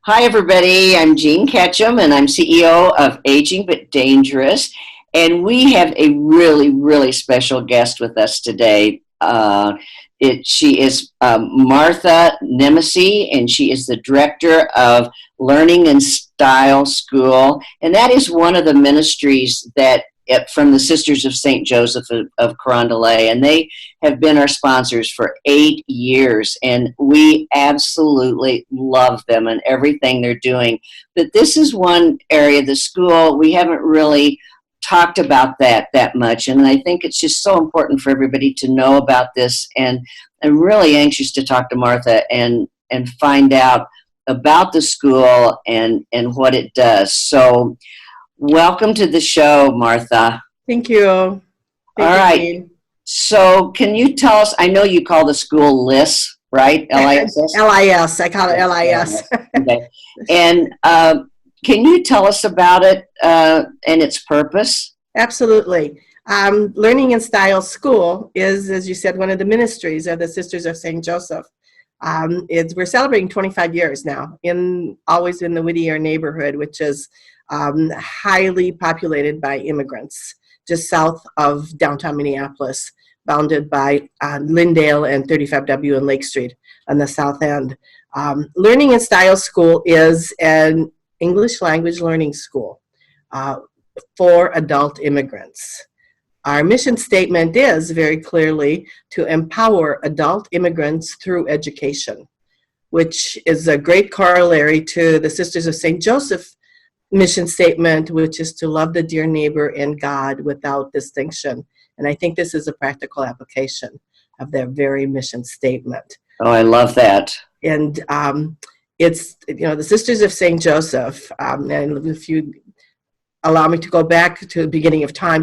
Hi, everybody. I'm Jean Ketcham, and I'm CEO of Aging But Dangerous. And we have a really, really special guest with us today. She is Martha Nemesi, and she is the director of Learning and Style School. And that is one of the ministries from the Sisters of St. Joseph of Carondelet, and they have been our sponsors for 8 years, and we absolutely love them and everything they're doing. But this is one area of the school we haven't really talked about that much, and I think it's just so important for everybody to know about this, and I'm really anxious to talk to Martha and find out about the school and what it does. So welcome to the show, Martha. Thank you. All right. So can you tell us, I know you call the school LISS, right? LISS? LIS. I call it LIS. Okay. And can you tell us about it and its purpose? Absolutely. Learning and Style School is, as you said, one of the ministries of the Sisters of St. Joseph. We're celebrating 25 years now, always in the Whittier neighborhood, which is highly populated by immigrants, just south of downtown Minneapolis, bounded by Lyndale and 35W and Lake Street on the south end. Learning and Style School is an English language learning school for adult immigrants. Our mission statement is very clearly to empower adult immigrants through education, which is a great corollary to the Sisters of St. Joseph mission statement, which is to love the dear neighbor and God without distinction. And I think this is a practical application of their very mission statement. Oh, I love that. And it's, the Sisters of St. Joseph, and if you allow me to go back to the beginning of time,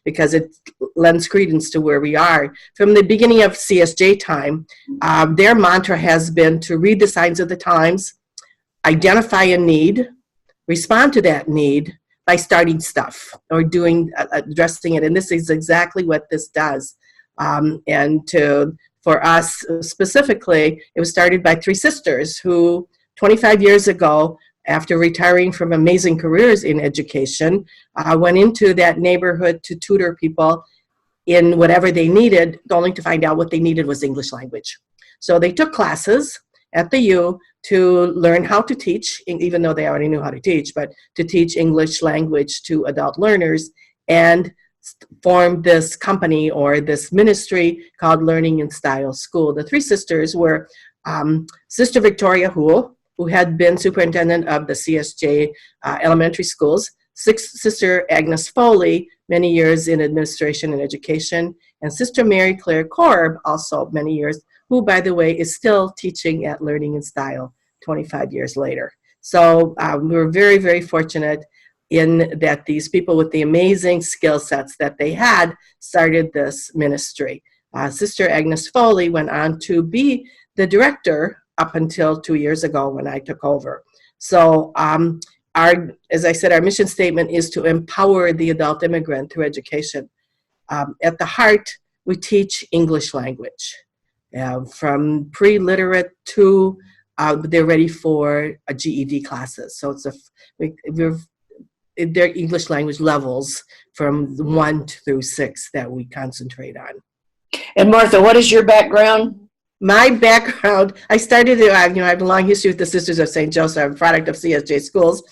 because it lends credence to where we are. From the beginning of CSJ time, their mantra has been to read the signs of the times, identify a need, respond to that need by starting stuff or addressing it. And this is exactly what this does. For us specifically, it was started by three sisters who 25 years ago, after retiring from amazing careers in education, went into that neighborhood to tutor people in whatever they needed, only to find out what they needed was English language. So they took classes at the U to learn how to teach, even though they already knew how to teach, but to teach English language to adult learners, and formed this company or this ministry called Learning and Style School. The three sisters were Sister Victoria Houle, who had been superintendent of the CSJ elementary schools, Sister Agnes Foley, many years in administration and education, and Sister Mary Claire Korb, also many years, who, by the way, is still teaching at Learning and Style 25 years later. So we're very, very fortunate in that these people with the amazing skill sets that they had started this ministry. Sister Agnes Foley went on to be the director up until 2 years ago when I took over. So as I said, our mission statement is to empower the adult immigrant through education. At the heart, we teach English language. From pre-literate to they're ready for a GED classes. So they're English language levels from 1 through 6 that we concentrate on. And Martha, what is your background? My background, I started, I have a long history with the Sisters of St. Joseph. I'm a product of CSJ Schools.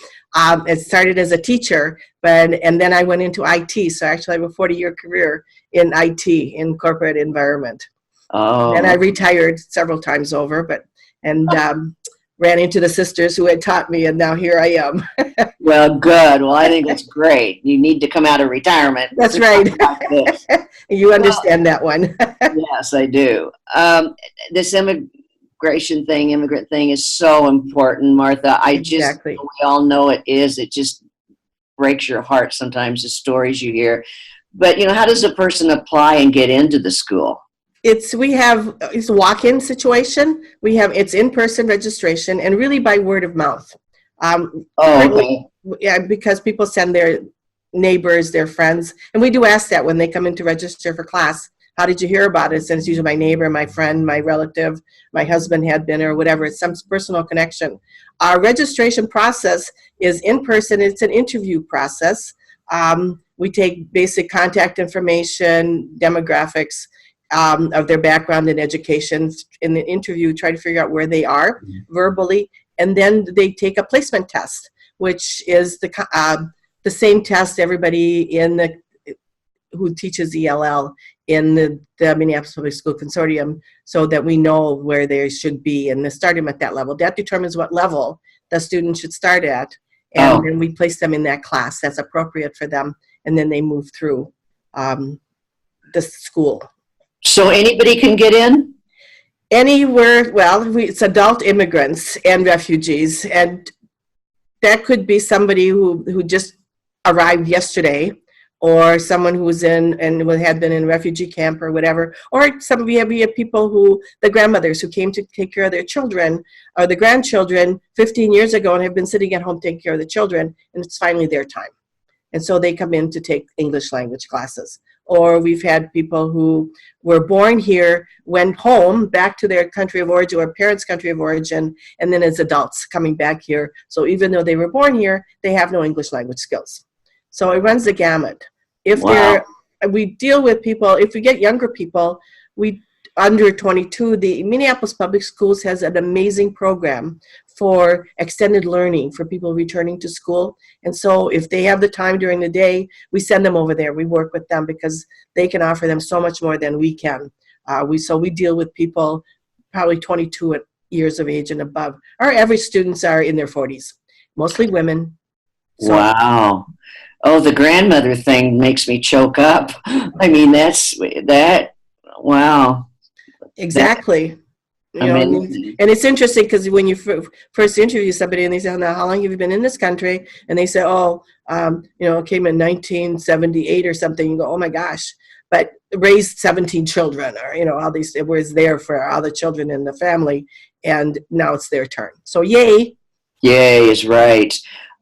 It started as a teacher, and then I went into IT. So actually I have a 40-year career in IT, in corporate environment. Oh. And I retired several times over, ran into the sisters who had taught me, and now here I am. Well, good. Well, I think that's great. You need to come out of retirement. That's right. You understand that one. Yes, I do. This immigrant thing is so important, Martha. Exactly. We all know it is. It just breaks your heart sometimes, the stories you hear. But, how does a person apply and get into the school? It's a walk-in situation. It's in-person registration and really by word of mouth. Okay. Yeah, because people send their neighbors, their friends, and we do ask that when they come in to register for class. how did you hear about it? And it's usually my neighbor, my friend, my relative, my husband had been, or whatever. It's some personal connection. Our registration process is in person. It's an interview process. We take basic contact information, demographics of their background and education. In the interview, try to figure out where they are verbally, and then they take a placement test, which is the same test everybody who teaches ELL in the Minneapolis Public School Consortium, so that we know where they should be, and they start them at that level. That determines what level the student should start at, and then we place them in that class that's appropriate for them, and then they move through the school. So anybody can get in? Anywhere, well, it's adult immigrants and refugees, and that could be somebody who just arrived yesterday, or someone who was in and had been in a refugee camp or whatever, or we have people the grandmothers who came to take care of their children or the grandchildren 15 years ago and have been sitting at home taking care of the children, and it's finally their time. And so they come in to take English language classes. Or we've had people who were born here, went home back to their country of origin or parents' country of origin, and then as adults coming back here. So even though they were born here, they have no English language skills. So it runs the gamut. We deal with people, if we get younger people, under 22, the Minneapolis Public Schools has an amazing program for extended learning for people returning to school. And so if they have the time during the day, we send them over there. We work with them because they can offer them so much more than we can. So we deal with people probably 22 years of age and above. Our average students are in their 40s, mostly women. So, wow. Oh, the grandmother thing makes me choke up. I mean, wow. Exactly. And it's interesting because when you first interview somebody and they say, now, how long have you been in this country? And they say, came in 1978 or something. You go, oh my gosh, but raised 17 children, or, all these, it was there for all the children in the family, and now it's their turn. So yay. Yay is right.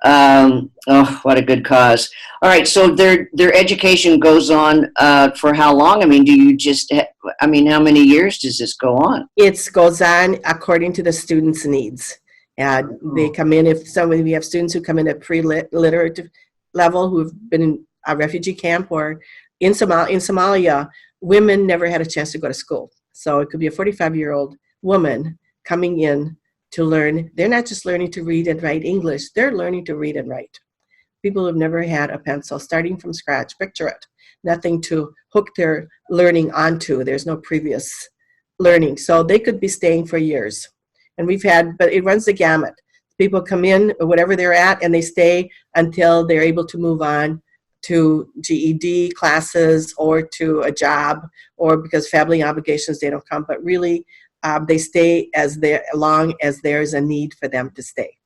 What a good cause. All right, so their education goes on for how long? I mean, how many years does this go on? It goes on according to the students' needs. And they come in, we have students who come in at pre-literate level who've been in a refugee camp, or in Somalia, women never had a chance to go to school. So it could be a 45-year-old woman coming in to learn. They're not just learning to read and write English, they're learning to read and write. People who've never had a pencil, starting from scratch, picture it. Nothing to hook their learning onto. There's no previous learning. So they could be staying for years. And but it runs the gamut. People come in, whatever they're at, and they stay until they're able to move on to GED classes or to a job, or because family obligations, they don't come. But really, they stay as long as there's a need for them to stay.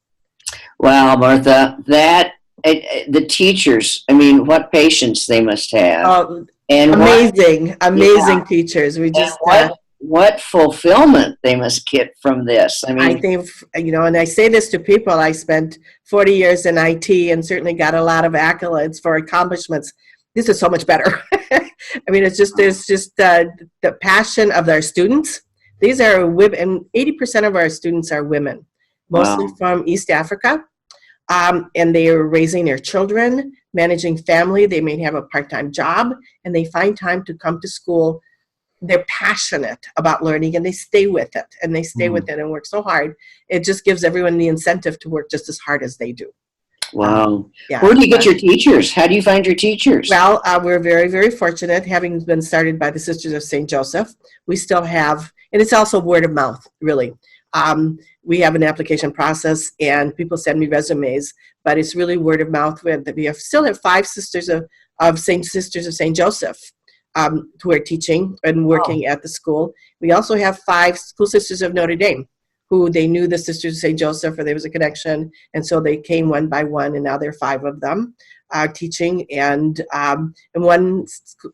Wow, Martha, the teachers, what patience they must have. And amazing teachers. We just what fulfillment they must get from this. I think, and I say this to people, I spent 40 years in IT and certainly got a lot of accolades for accomplishments. This is so much better. There's just the passion of our students. These are women, and 80% of our students are women, mostly from East Africa. And they are raising their children, managing family. They may have a part-time job, and they find time to come to school. They're passionate about learning, and they stay with it, and work so hard. It just gives everyone the incentive to work just as hard as they do. Wow. Where do you get your teachers? How do you find your teachers? Well, we're very, very fortunate, having been started by the Sisters of St. Joseph. We still have, and it's also word of mouth, really. We have an application process, and people send me resumes, but it's really word of mouth. We still have 5 Sisters of St. Joseph who are teaching and working at the school. We also have 5 School Sisters of Notre Dame, who they knew the Sisters of St. Joseph, or there was a connection, and so they came one by one, and now there are 5 of them teaching, and one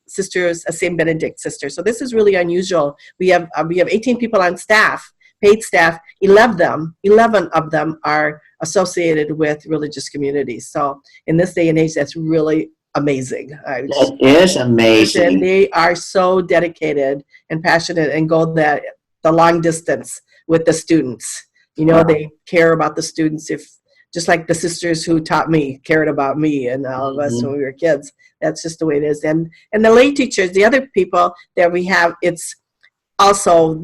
sister is a St. Benedict sister. So this is really unusual. We have 18 people on staff, paid staff. 11 of them are associated with religious communities. So in this day and age, that's really amazing. That is And amazing. they are so dedicated and passionate and go the long distance with the students. You know, Wow. they care about the students, if just like the sisters who taught me cared about me and all of us when we were kids. That's just the way it is. And the lay teachers, the other people that we have, it's also,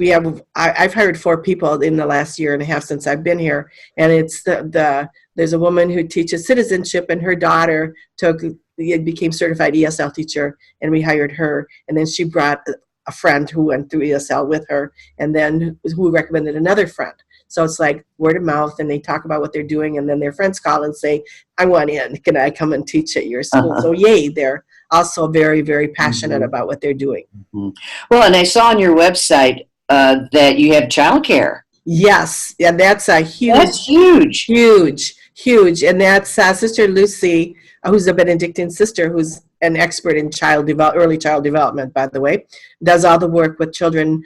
I've hired 4 people in the last year and a half since I've been here, and it's there's a woman who teaches citizenship, and her daughter became certified ESL teacher, and we hired her, and then she brought a friend who went through ESL with her, and then who recommended another friend. So it's like word of mouth, and they talk about what they're doing, and then their friends call and say, I want in, can I come and teach at your school? So yay, they're also very, very passionate about what they're doing. Well, and I saw on your website that you have childcare. Yes, and that's a huge. That's huge. Huge. And that's Sister Lucy, who's a Benedictine sister, who's an expert in early child development, by the way, does all the work with children.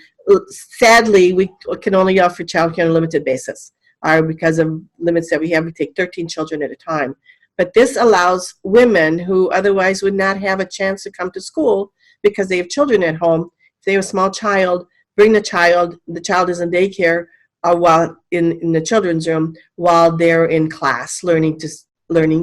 Sadly, we can only offer childcare on a limited basis. Because of limits that we have, we take 13 children at a time. But this allows women who otherwise would not have a chance to come to school because they have children at home. If they have a small child, bring the child is in daycare while in the children's room while they're in class learning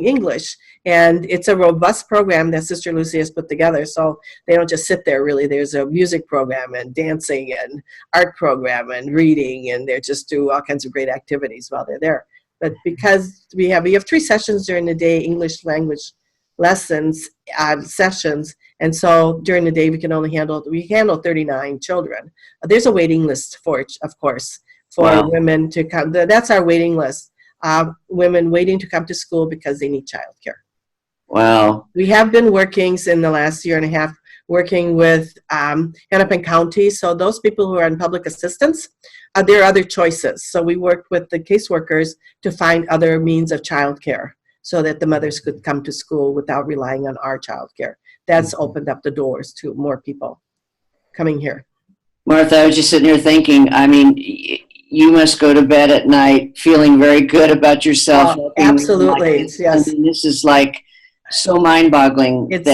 English. And it's a robust program that Sister Lucy has put together. So they don't just sit there, really. There's a music program and dancing and art program and reading, and they just do all kinds of great activities while they're there. But because we have 3 sessions during the day, English language lessons, sessions, and so during the day we handle 39 children. There's a waiting list of course, for women to come. That's our waiting list. Women waiting to come to school because they need childcare. Wow. We have been working in the last year and a half, working with Hennepin County. So those people who are on public assistance, there are other choices. So we worked with the caseworkers to find other means of childcare so that the mothers could come to school without relying on our childcare. That's opened up the doors to more people coming here. Martha, I was just sitting here thinking, I mean, you must go to bed at night feeling very good about yourself. Oh, absolutely. Yes. I mean, this is like so mind-boggling. It's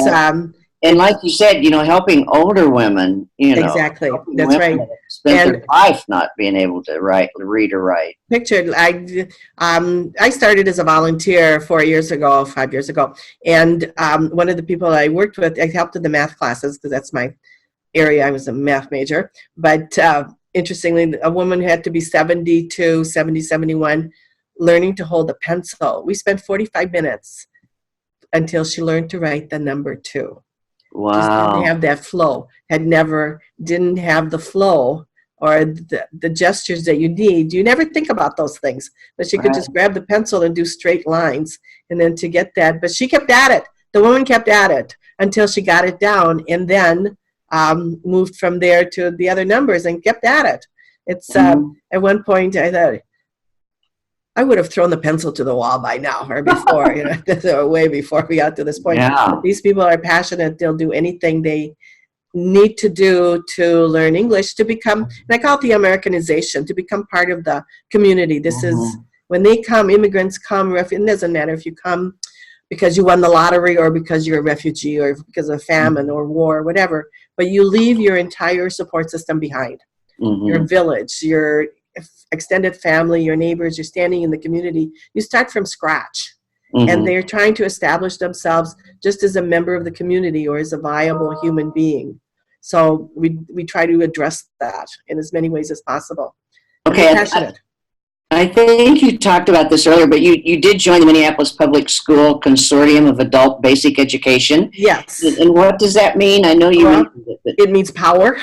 and like you said, helping older women, exactly. That's right. Spend their life not being able to read or write. Pictured. I started as a volunteer 5 years ago, and one of the people I worked with, I helped in the math classes because that's my area. I was a math major, but interestingly, a woman who had to be 72, 70, 71, learning to hold a pencil. We spent 45 minutes until she learned to write the number 2. Wow. Just didn't have that flow. Didn't have the flow or the gestures that you need. You never think about those things. But she could just grab the pencil and do straight lines. And then to get that, but she kept at it. The woman kept at it until she got it down, and then moved from there to the other numbers and kept at it. It's at one point I thought, I would have thrown the pencil to the wall by now or before, way before we got to this point. Yeah. These people are passionate. They'll do anything they need to do to learn English, to become, and I call it the Americanization, to become part of the community. This is, when they come, immigrants come, it doesn't matter if you come because you won the lottery or because you're a refugee or because of famine or war or whatever, but you leave your entire support system behind. Your village, your extended family, your neighbors, you're standing in the community. You start from scratch. And they're trying to establish themselves just as a member of the community or as a viable human being. So we try to address that in as many ways as possible. Okay, I think you talked about this earlier, but you did join the Minneapolis Public School Consortium of Adult Basic Education. Yes. And what does that mean? I know you mentioned it. But it means power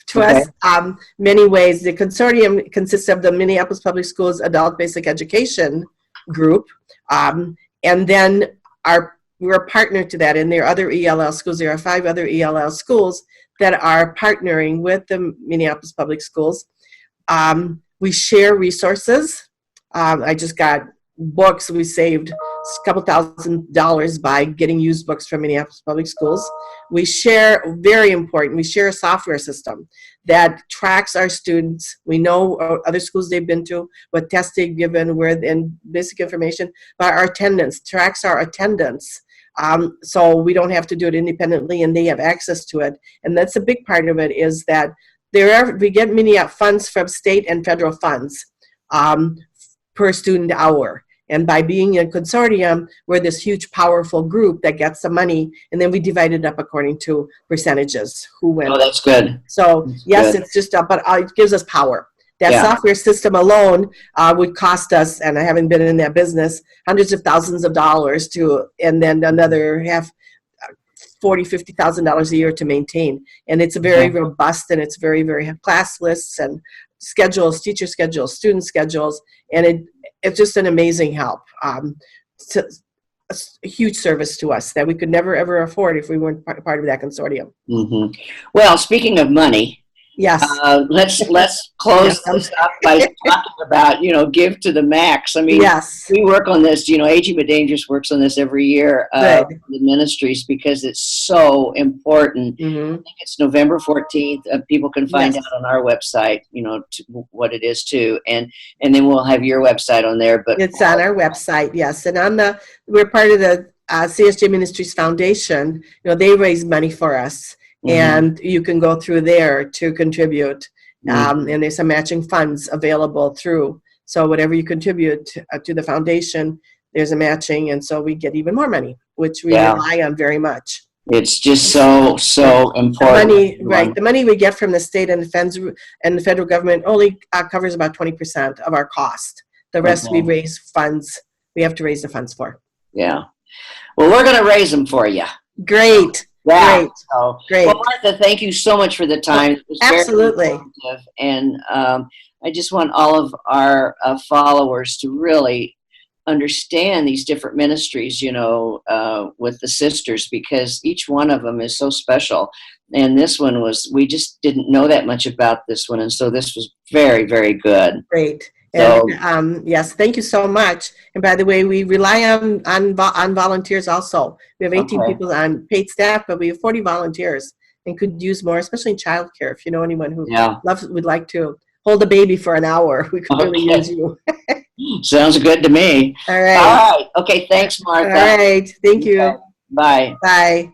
to us. Many ways. The consortium consists of the Minneapolis Public Schools Adult Basic Education group, and then we're a partner to that, and there are other ELL schools. There are 5 other ELL schools that are partnering with the Minneapolis Public Schools. We share resources. I just got books. We saved a couple $1,000 by getting used books from Minneapolis Public Schools. We share, very important, we share a software system that tracks our students. We know other schools they've been to, what tests they've given, and basic information, but our attendance, tracks our attendance So we don't have to do it independently, and they have access to it. And that's a big part of it, is that we get many funds from state and federal funds per student hour. And by being a consortium, we're this huge, powerful group that gets the money, and then we divide it up according to percentages, who wins. Oh, that's good. So That's yes, good. it's just, but it gives us power. That Yeah. software system alone would cost us, and I haven't been in that business, hundreds of thousands of dollars and then another $40,000-$50,000 a year to maintain. And it's very robust, and it's very, very class lists and schedules, teacher schedules, student schedules, and it's just an amazing help. A huge service to us that we could never ever afford if we weren't part of that consortium. Mm-hmm. Well, speaking of money, Yes. let's close this up by talking about, give to the max. I mean, Yes. we work on this, Aging but Dangerous works on this every year, Good. the ministries, because it's so important. Mm-hmm. I think it's November 14th. People can find Yes. out on our website, what it is too. And then we'll have your website on there. But It's on our website, yes. And we're part of the CSJ Ministries Foundation. They raise money for us. Mhm. And you can go through there to contribute. Mhm. And there's some matching funds available through. So whatever you contribute to the foundation, there's a matching. And so we get even more money, which we rely on very much. It's just so important. The money, right. The money we get from the state and the federal government only covers about 20% of our cost. The rest we raise funds. We have to raise the funds for. Yeah. Well, we're going to raise them for you. Great. Yeah. Great. So, Great. Well, Martha, thank you so much for the time. It was Absolutely. very informative. And I just want all of our followers to really understand these different ministries, with the sisters, because each one of them is so special. And this one we just didn't know that much about this one. And so this was very, very good. Great. So, And yes, thank you so much. And by the way, we rely on volunteers also. We have 18 people on paid staff, but we have 40 volunteers and could use more, especially in childcare. If you know anyone who would like to hold a baby for an hour, we could really use you. Sounds good to me. All right. All right. Okay. Thanks, Martha. All right. Thank you. Bye. Bye.